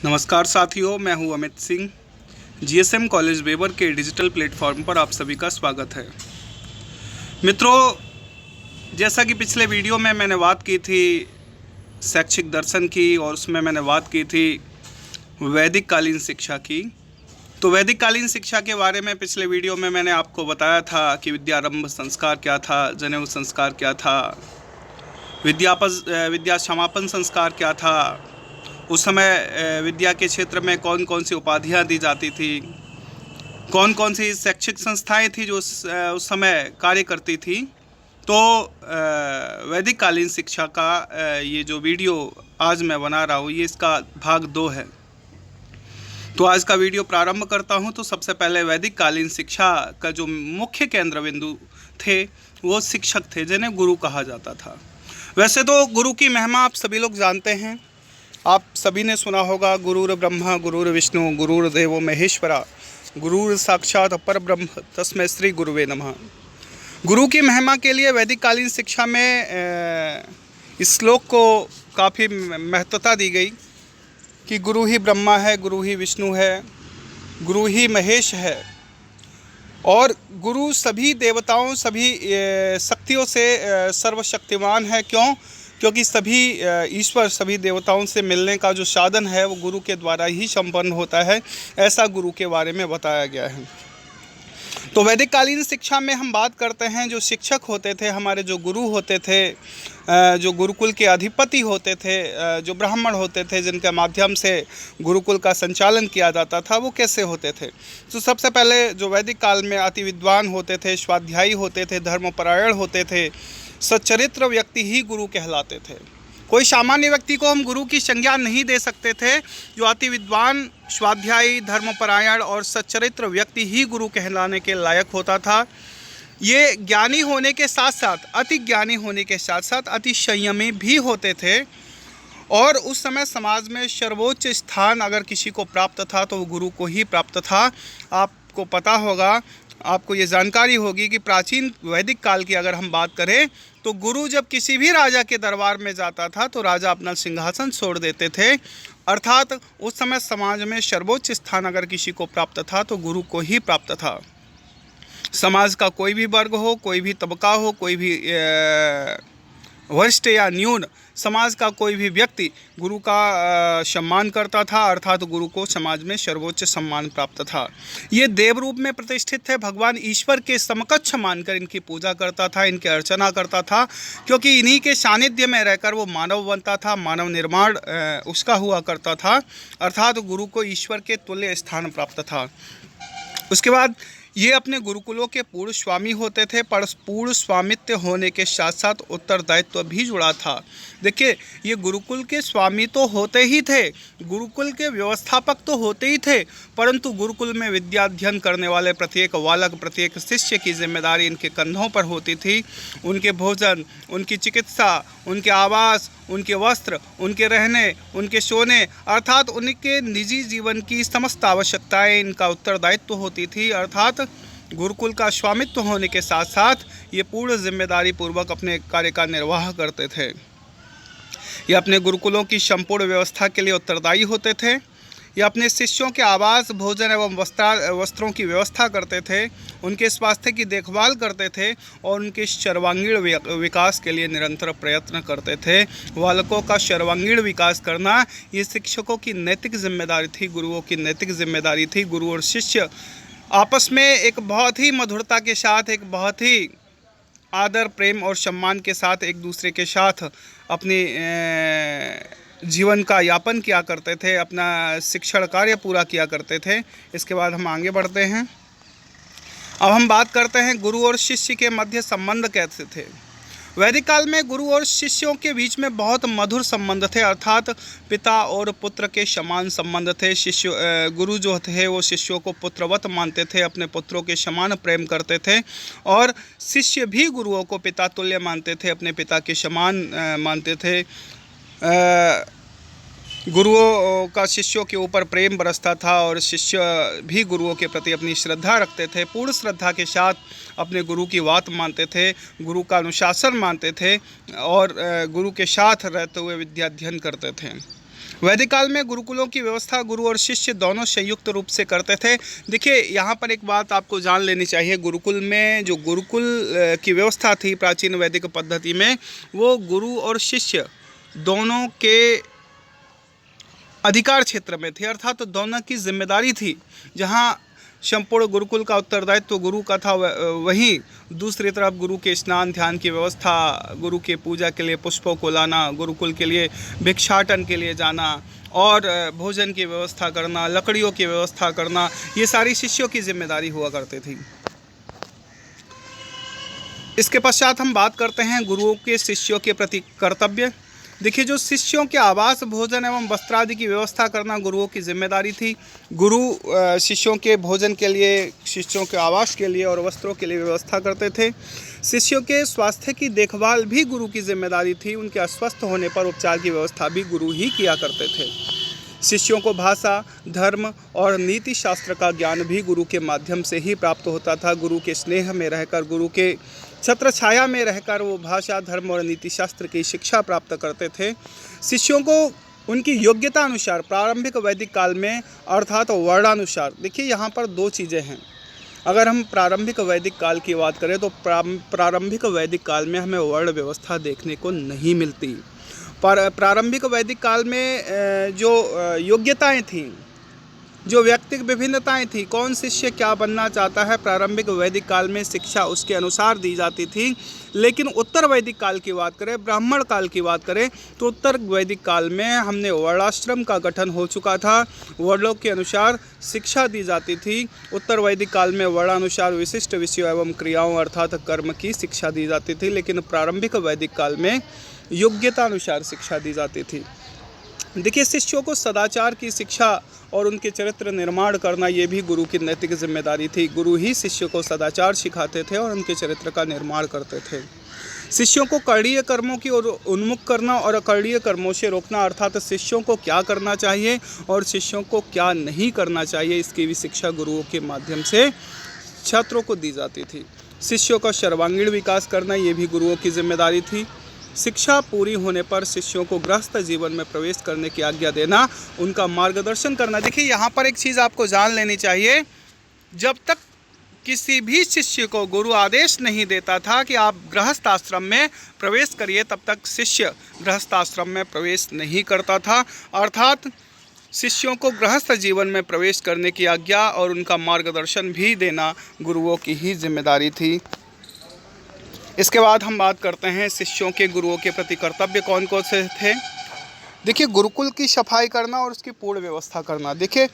नमस्कार साथियों, मैं हूं Amit Singh. GSM college weber के डिजिटल प्लेटफॉर्म पर आप सभी का स्वागत है। मित्रों, जैसा कि पिछले वीडियो में मैंने बात की थी शैक्षिक दर्शन की, और उसमें मैंने बात की थी वैदिक कालीन शिक्षा की। तो वैदिक कालीन शिक्षा के बारे में पिछले वीडियो में मैंने आपको बताया था कि विद्यारंभ संस्कार क्या था, जनेऊ संस्कार क्या था, विद्या समापन संस्कार क्या था, उस समय विद्या के क्षेत्र में कौन कौन सी उपाधियाँ दी जाती थी, कौन कौन सी शैक्षिक संस्थाएं थी जो उस समय कार्य करती थी। तो वैदिक कालीन शिक्षा का ये जो वीडियो आज मैं बना रहा हूँ, ये इसका भाग 2 है। तो आज का वीडियो प्रारंभ करता हूँ। तो सबसे पहले वैदिक कालीन शिक्षा का जो मुख्य केंद्र बिंदु थे वो शिक्षक थे, जिन्हें गुरु कहा जाता था। वैसे तो गुरु की महिमा आप सभी लोग जानते हैं, आप सभी ने सुना होगा, गुरुर ब्रह्मा गुरुर विष्णु गुरुर्देवो महेश्वरा गुरुर साक्षात परब्रह्म तस्मै श्री गुरुवे नमः। गुरु की महिमा के लिए वैदिक कालीन शिक्षा में इस श्लोक को काफ़ी महत्वता दी गई कि गुरु ही ब्रह्मा है, गुरु ही विष्णु है, गुरु ही महेश है, और गुरु सभी देवताओं, सभी शक्तियों से सर्वशक्तिमान है। क्योंकि सभी ईश्वर, सभी देवताओं से मिलने का जो साधन है वो गुरु के द्वारा ही संपन्न होता है, ऐसा गुरु के बारे में बताया गया है। तो वैदिक कालीन शिक्षा में हम बात करते हैं, जो शिक्षक होते थे, हमारे जो गुरु होते थे, जो गुरुकुल के अधिपति होते थे, जो ब्राह्मण होते थे, जिनके माध्यम से गुरुकुल का संचालन किया जाता था, वो कैसे होते थे। तो सबसे पहले जो वैदिक काल में अति विद्वान होते थे, स्वाध्यायी होते थे, धर्मपरायण होते थे, सच्चरित्र व्यक्ति ही गुरु कहलाते थे। कोई सामान्य व्यक्ति को हम गुरु की संज्ञा नहीं दे सकते थे। जो अति विद्वान, स्वाध्यायी, धर्मपरायण और सच्चरित्र व्यक्ति ही गुरु कहलाने के लायक होता था। ये ज्ञानी होने के साथ साथ, अति ज्ञानी होने के साथ साथ अति संयमी भी होते थे, और उस समय समाज में सर्वोच्च स्थान अगर किसी को प्राप्त था तो वो गुरु को ही प्राप्त था। आपको पता होगा, आपको ये जानकारी होगी कि प्राचीन वैदिक काल की अगर हम बात करें तो गुरु जब किसी भी राजा के दरबार में जाता था तो राजा अपना सिंहासन छोड़ देते थे। अर्थात उस समय समाज में सर्वोच्च स्थान अगर किसी को प्राप्त था तो गुरु को ही प्राप्त था। समाज का कोई भी वर्ग हो, कोई भी तबका हो, कोई भी वरिष्ठ या न्यून, समाज का कोई भी व्यक्ति गुरु का सम्मान करता था, अर्थात गुरु को समाज में सर्वोच्च सम्मान प्राप्त था। ये देव रूप में प्रतिष्ठित थे, भगवान ईश्वर के समकक्ष मानकर इनकी पूजा करता था, इनकी अर्चना करता था, क्योंकि इन्हीं के सानिध्य में रहकर वो मानव बनता था, मानव निर्माण उसका हुआ करता था, अर्थात गुरु को ईश्वर के तुल्य स्थान प्राप्त था। उसके बाद ये अपने गुरुकुलों के पूर्ण स्वामी होते थे, पर पूर्ण स्वामित्व होने के साथ साथ उत्तरदायित्व भी जुड़ा था। देखिए, ये गुरुकुल के स्वामी तो होते ही थे, गुरुकुल के व्यवस्थापक तो होते ही थे, परंतु गुरुकुल में विद्या अध्ययन करने वाले प्रत्येक बालक, प्रत्येक शिष्य की जिम्मेदारी इनके कंधों पर होती थी। उनके भोजन, उनकी चिकित्सा, उनके आवास, उनके वस्त्र, उनके रहने, उनके सोने, अर्थात उनके निजी जीवन की समस्त आवश्यकताएं इनका उत्तरदायित्व होती थी। अर्थात गुरुकुल का स्वामित्व होने के साथ साथ ये पूर्ण जिम्मेदारी पूर्वक अपने कार्य का निर्वाह करते थे। ये अपने गुरुकुलों की संपूर्ण व्यवस्था के लिए उत्तरदायी होते थे। ये अपने शिष्यों के आवास, भोजन एवं वस्त्रों की व्यवस्था करते थे, उनके स्वास्थ्य की देखभाल करते थे और उनके सर्वांगीण विकास के लिए निरंतर प्रयत्न करते थे। बालकों का सर्वांगीण विकास करना ये शिक्षकों की नैतिक जिम्मेदारी थी, गुरुओं की नैतिक जिम्मेदारी थी। गुरु और शिष्य आपस में एक बहुत ही मधुरता के साथ, एक बहुत ही आदर, प्रेम और सम्मान के साथ एक दूसरे के साथ अपनी जीवन का यापन किया करते थे, अपना शिक्षण कार्य पूरा किया करते थे। इसके बाद हम आगे बढ़ते हैं। अब हम बात करते हैं गुरु और शिष्य के मध्य संबंध कैसे थे। वैदिक काल में गुरु और शिष्यों के बीच में बहुत मधुर संबंध थे, अर्थात पिता और पुत्र के समान संबंध थे। गुरु जो थे वो शिष्यों को पुत्रवत मानते थे, अपने पुत्रों के समान प्रेम करते थे, और शिष्य भी गुरुओं को पिता तुल्य मानते थे, अपने पिता के समान मानते थे। गुरुओं का शिष्यों के ऊपर प्रेम बरसता था और शिष्य भी गुरुओं के प्रति अपनी श्रद्धा रखते थे, पूर्ण श्रद्धा के साथ अपने गुरु की बात मानते थे, गुरु का अनुशासन मानते थे और गुरु के साथ रहते हुए विद्या अध्ययन करते थे। वैदिक काल में गुरुकुलों की व्यवस्था गुरु और शिष्य दोनों संयुक्त रूप से करते थे। देखिए यहाँ पर एक बात आपको जान लेनी चाहिए, गुरुकुल में जो गुरुकुल की व्यवस्था थी प्राचीन वैदिक पद्धति में, वो गुरु और शिष्य दोनों के अधिकार क्षेत्र में थी, अर्थात तो दोनों की जिम्मेदारी थी। जहाँ संपूर्ण गुरुकुल का उत्तरदायित्व तो गुरु का था, वहीं दूसरी तरफ गुरु के स्नान ध्यान की व्यवस्था, गुरु के पूजा के लिए पुष्पों को लाना, गुरुकुल के लिए भिक्षाटन के लिए जाना और भोजन की व्यवस्था करना, लकड़ियों की व्यवस्था करना, ये सारी शिष्यों की जिम्मेदारी हुआ करती थी। इसके पश्चात हम बात करते हैं गुरुओं के शिष्यों के प्रति कर्तव्य। देखिए, जो शिष्यों के आवास, भोजन एवं वस्त्र आदि की व्यवस्था करना गुरुओं की जिम्मेदारी थी। गुरु शिष्यों के भोजन के लिए, शिष्यों के आवास के लिए और वस्त्रों के लिए व्यवस्था करते थे। शिष्यों के स्वास्थ्य की देखभाल भी गुरु की जिम्मेदारी थी। उनके अस्वस्थ होने पर उपचार की व्यवस्था भी गुरु ही किया करते थे। शिष्यों को भाषा, धर्म और नीति शास्त्र का ज्ञान भी गुरु के माध्यम से ही प्राप्त होता था। गुरु के स्नेह में रहकर, गुरु के छत्र छाया में रहकर वो भाषा, धर्म और नीति शास्त्र की शिक्षा प्राप्त करते थे। शिष्यों को उनकी योग्यता अनुसार प्रारंभिक वैदिक काल में अर्थात वर्णानुसार, देखिए यहाँ पर दो चीज़ें हैं। अगर हम प्रारंभिक वैदिक काल की बात करें तो प्रारंभिक वैदिक काल में हमें वर्ण व्यवस्था देखने को नहीं मिलती। पर प्रारंभिक वैदिक काल में जो योग्यताएं थीं, जो व्यक्तिगत विभिन्नताएं थी, कौन शिष्य क्या बनना चाहता है, प्रारंभिक वैदिक काल में शिक्षा उसके अनुसार दी जाती थी। लेकिन उत्तर वैदिक काल की बात करें, ब्राह्मण काल की बात करें, तो उत्तर वैदिक काल में हमने वर्णाश्रम का गठन हो चुका था। वर्णों के अनुसार शिक्षा दी जाती थी। उत्तर वैदिक काल में वर्णानुसार विशिष्ट विषयों एवं क्रियाओं अर्थात कर्म की शिक्षा दी जाती थी। लेकिन प्रारंभिक वैदिक काल में योग्यता अनुसार शिक्षा दी जाती थी। देखिए, शिष्यों को सदाचार की शिक्षा और उनके चरित्र निर्माण करना ये भी गुरु की नैतिक जिम्मेदारी थी। गुरु ही शिष्यों को सदाचार सिखाते थे और उनके चरित्र का निर्माण करते थे। शिष्यों को करणीय कर्मों की ओर उन्मुख करना और अकरणीय कर्मों से रोकना, अर्थात शिष्यों को क्या करना चाहिए और शिष्यों को क्या नहीं करना चाहिए, इसकी भी शिक्षा गुरुओं के माध्यम से छात्रों को दी जाती थी। शिष्यों का सर्वांगीण विकास करना ये भी गुरुओं की जिम्मेदारी थी। शिक्षा पूरी होने पर शिष्यों को गृहस्थ जीवन में प्रवेश करने की आज्ञा देना, उनका मार्गदर्शन करना। देखिए, यहाँ पर एक चीज़ आपको जान लेनी चाहिए, जब तक किसी भी शिष्य को गुरु आदेश नहीं देता था कि आप गृहस्थ आश्रम में प्रवेश करिए, तब तक शिष्य गृहस्थ आश्रम में प्रवेश नहीं करता था। अर्थात शिष्यों को गृहस्थ जीवन में प्रवेश करने की आज्ञा और उनका मार्गदर्शन भी देना गुरुओं की ही जिम्मेदारी थी। इसके बाद हम बात करते हैं शिष्यों के गुरुओं के प्रति कर्तव्य कौन कौन से थे। देखिए, गुरुकुल की सफाई करना और उसकी पूर्ण व्यवस्था करना। देखिए,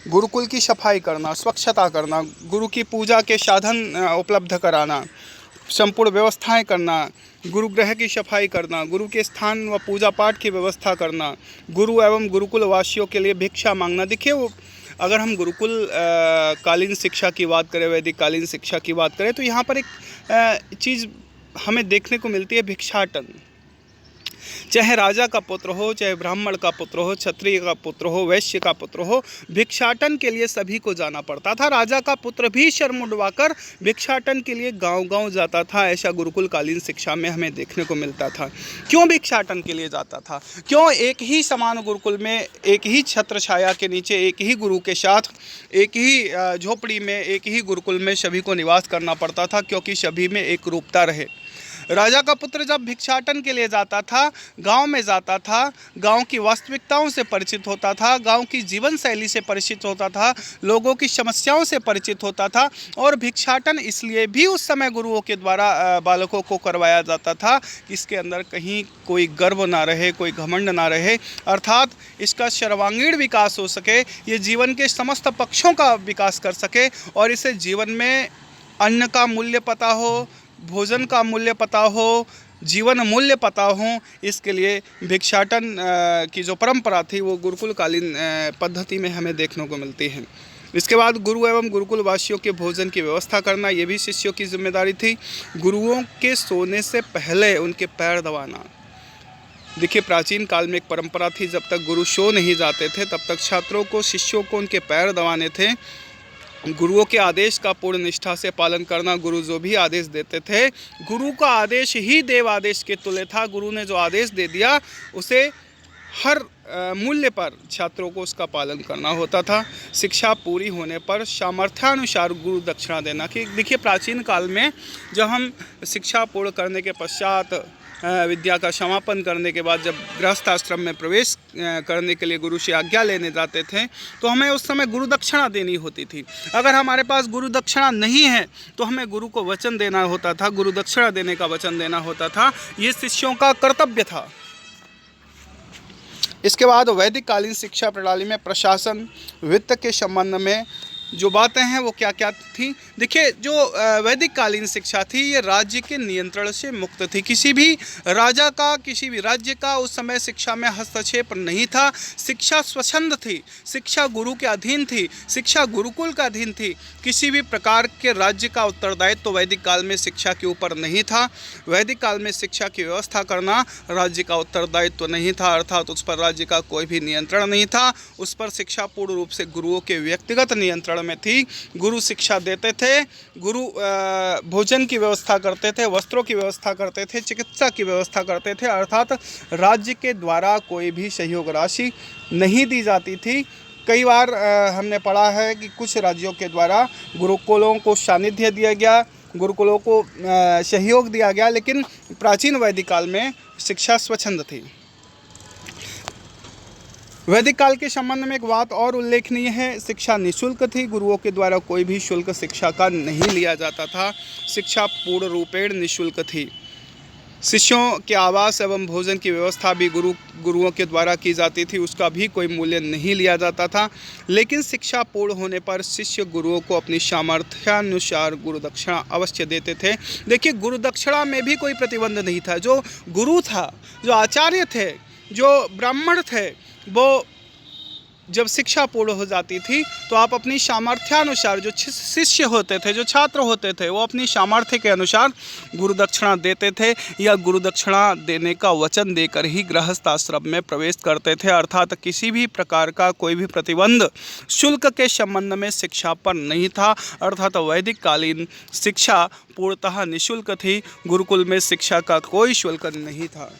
गुरुकुल की सफाई करना, स्वच्छता करना, गुरु की पूजा के साधन उपलब्ध कराना, संपूर्ण व्यवस्थाएं करना, गुरुगृह की सफाई करना, गुरु के स्थान व पूजा पाठ की व्यवस्था करना, गुरु एवं गुरुकुल वासियों के लिए भिक्षा मांगना। देखिए, वो अगर हम गुरुकुल कालीन शिक्षा की बात करें, वैदिक कालीन शिक्षा की बात करें, तो यहाँ पर एक चीज़ हमें देखने को मिलती है, भिक्षाटन। चाहे राजा का पुत्र हो, चाहे ब्राह्मण का पुत्र हो, क्षत्रिय का पुत्र हो, वैश्य का पुत्र हो, भिक्षाटन के लिए सभी को जाना पड़ता था। राजा का पुत्र भी शर्म मुंडवाकर भिक्षाटन के लिए गांव-गांव जाता था। ऐसा गुरुकुल कालीन शिक्षा में हमें देखने को मिलता था। क्यों भिक्षाटन के लिए जाता था? क्यों एक ही समान गुरुकुल में, एक ही छत्र छाया के नीचे, एक ही गुरु के साथ, एक ही झोपड़ी में, एक ही गुरुकुल में सभी को निवास करना पड़ता था? क्योंकि सभी में एक रूपता रहे। राजा का पुत्र जब भिक्षाटन के लिए जाता था, गांव में जाता था, गांव की वास्तविकताओं से परिचित होता था, गांव की जीवन शैली से परिचित होता था, लोगों की समस्याओं से परिचित होता था। और भिक्षाटन इसलिए भी उस समय गुरुओं के द्वारा बालकों को करवाया जाता था कि इसके अंदर कहीं कोई गर्व ना रहे, कोई घमंड ना रहे, अर्थात इसका सर्वांगीण विकास हो सके, ये जीवन के समस्त पक्षों का विकास कर सके और इसे जीवन में अन्न का मूल्य पता हो, भोजन का मूल्य पता हो, जीवन मूल्य पता हो। इसके लिए भिक्षाटन की जो परंपरा थी वो गुरुकुल कालीन पद्धति में हमें देखने को मिलती है। इसके बाद गुरु एवं गुरुकुल वासियों के भोजन की व्यवस्था करना, ये भी शिष्यों की जिम्मेदारी थी। गुरुओं के सोने से पहले उनके पैर दबाना। देखिए, प्राचीन काल में एक परंपरा थी, जब तक गुरु सो नहीं जाते थे तब तक छात्रों को, शिष्यों को उनके पैर दबाने थे। गुरुओं के आदेश का पूर्ण निष्ठा से पालन करना। गुरु जो भी आदेश देते थे, गुरु का आदेश ही देव आदेश के तुल्य था। गुरु ने जो आदेश दे दिया उसे हर मूल्य पर छात्रों को उसका पालन करना होता था। शिक्षा पूरी होने पर सामर्थ्यानुसार गुरु दक्षिणा देना। कि देखिए, प्राचीन काल में जब हम शिक्षा पूर्ण करने के पश्चात विद्या का समापन करने के बाद जब गृहस्थ आश्रम में प्रवेश करने के लिए गुरु से आज्ञा लेने जाते थे तो हमें उस समय गुरु दक्षिणा देनी होती थी। अगर हमारे पास गुरु दक्षिणा नहीं है तो हमें गुरु को वचन देना होता था, गुरु दक्षिणा देने का वचन देना होता था। ये शिष्यों का कर्तव्य था। इसके बाद वैदिक कालीन शिक्षा प्रणाली में प्रशासन, वित्त के संबंध में जो बातें हैं वो क्या क्या थी। देखिए, जो वैदिक कालीन शिक्षा थी ये राज्य के नियंत्रण से मुक्त थी। किसी भी राजा का, किसी भी राज्य का उस समय शिक्षा में हस्तक्षेप नहीं था। शिक्षा स्वच्छंद थी, शिक्षा गुरु के अधीन थी, शिक्षा गुरुकुल का अधीन थी। किसी भी प्रकार के राज्य का उत्तरदायित्व तो वैदिक काल में शिक्षा के ऊपर नहीं था। वैदिक काल में शिक्षा की व्यवस्था करना राज्य का उत्तरदायित्व नहीं था, अर्थात उस पर राज्य का कोई भी नियंत्रण नहीं था। उस पर शिक्षा पूर्ण रूप से गुरुओं के व्यक्तिगत नियंत्रण में थी। गुरु शिक्षा देते थे, गुरु भोजन की व्यवस्था करते थे, वस्त्रों की व्यवस्था करते थे, चिकित्सा की व्यवस्था करते थे, अर्थात राज्य के द्वारा कोई भी सहयोग राशि नहीं दी जाती थी। कई बार हमने पढ़ा है कि कुछ राज्यों के द्वारा गुरुकुलों को सानिध्य दिया गया, गुरुकुलों को सहयोग दिया गया, लेकिन प्राचीन वैदिक काल में शिक्षा स्वच्छंद थी। वैदिक काल के संबंध में एक बात और उल्लेखनीय है, शिक्षा निःशुल्क थी। गुरुओं के द्वारा कोई भी शुल्क शिक्षा का नहीं लिया जाता था। शिक्षा पूर्ण रूपेण निःशुल्क थी। शिष्यों के आवास एवं भोजन की व्यवस्था भी गुरुओं के द्वारा की जाती थी, उसका भी कोई मूल्य नहीं लिया जाता था। लेकिन शिक्षा पूर्ण होने पर शिष्य गुरुओं को अपनी सामर्थ्यानुसार गुरु दक्षिणा अवश्य देते थे। देखिए, गुरु दक्षिणा में भी कोई प्रतिबंध नहीं था। जो गुरु था, जो आचार्य थे, जो ब्राह्मण थे, वो जब शिक्षा पूर्ण हो जाती थी तो आप अपनी सामर्थ्यानुसार, जो शिष्य होते थे, जो छात्र होते थे, वो अपनी सामर्थ्य के अनुसार गुरु दक्षिणा देते थे या गुरु दक्षिणा देने का वचन देकर ही गृहस्थ आश्रम में प्रवेश करते थे। अर्थात किसी भी प्रकार का कोई भी प्रतिबंध शुल्क के संबंध में शिक्षा पर नहीं था। अर्थात वैदिक कालीन शिक्षा पूर्णतः निःशुल्क थी। गुरुकुल में शिक्षा का कोई शुल्क नहीं था।